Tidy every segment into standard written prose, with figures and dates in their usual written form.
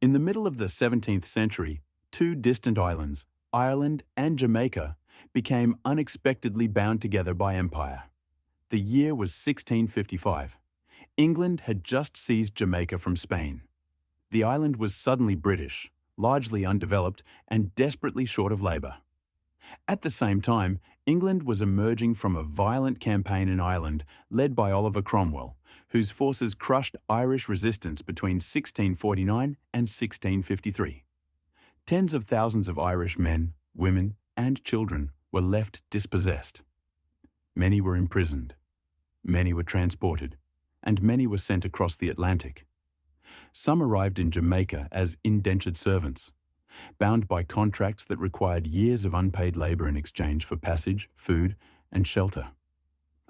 In the middle of the 17th century, two distant islands, Ireland and Jamaica, became unexpectedly bound together by empire. The year was 1655. England had just seized Jamaica from Spain. The island was suddenly British, largely undeveloped, and desperately short of labour. At the same time, England was emerging from a violent campaign in Ireland led by Oliver Cromwell, whose forces crushed Irish resistance between 1649 and 1653. Tens of thousands of Irish men, women, and children were left dispossessed. Many were imprisoned, many were transported, and many were sent across the Atlantic. Some arrived in Jamaica as indentured servants, bound by contracts that required years of unpaid labour in exchange for passage, food, and shelter.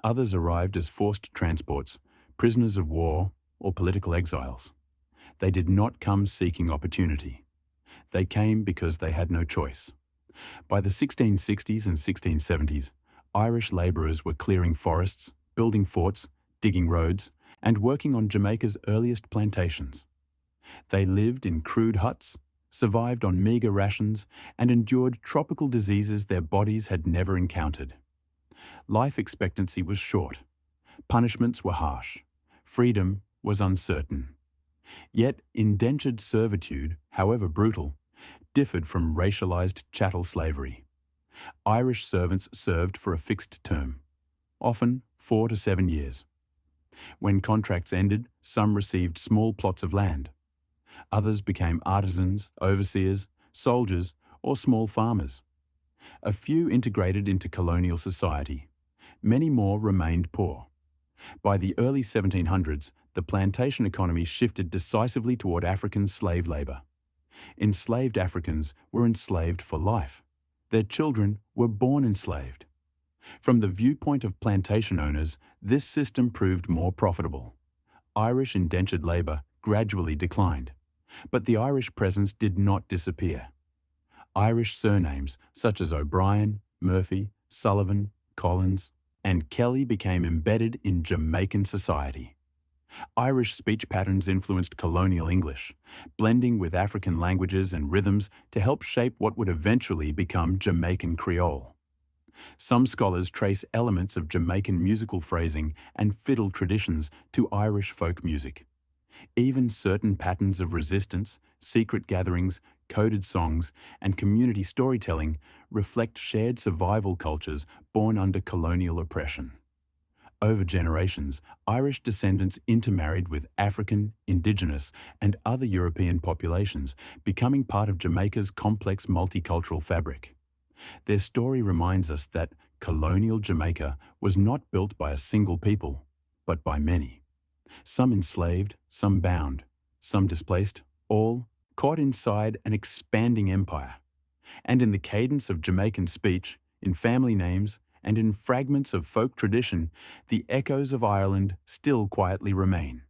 Others arrived as forced transports, prisoners of war, or political exiles. They did not come seeking opportunity. They came because they had no choice. By the 1660s and 1670s, Irish labourers were clearing forests, building forts, digging roads, and working on Jamaica's earliest plantations. They lived in crude huts, survived on meagre rations, and endured tropical diseases their bodies had never encountered. Life expectancy was short. Punishments were harsh. Freedom was uncertain. Yet indentured servitude, however brutal, differed from racialized chattel slavery. Irish servants served for a fixed term, often 4 to 7 years. When contracts ended, some received small plots of land. Others became artisans, overseers, soldiers, or small farmers. A few integrated into colonial society. Many more remained poor. By the early 1700s, the plantation economy shifted decisively toward African slave labor. Enslaved Africans were enslaved for life. Their children were born enslaved. From the viewpoint of plantation owners, this system proved more profitable. Irish indentured labor gradually declined, but the Irish presence did not disappear. Irish surnames such as O'Brien, Murphy, Sullivan, Collins, and Kelly became embedded in Jamaican society. Irish speech patterns influenced colonial English, blending with African languages and rhythms to help shape what would eventually become Jamaican Creole. Some scholars trace elements of Jamaican musical phrasing and fiddle traditions to Irish folk music. Even certain patterns of resistance, secret gatherings, coded songs, and community storytelling reflect shared survival cultures born under colonial oppression. Over generations, Irish descendants intermarried with African, Indigenous, and other European populations, becoming part of Jamaica's complex multicultural fabric. Their story reminds us that colonial Jamaica was not built by a single people, but by many. Some enslaved, some bound, some displaced, all caught inside an expanding empire. And in the cadence of Jamaican speech, in family names, and in fragments of folk tradition, the echoes of Ireland still quietly remain.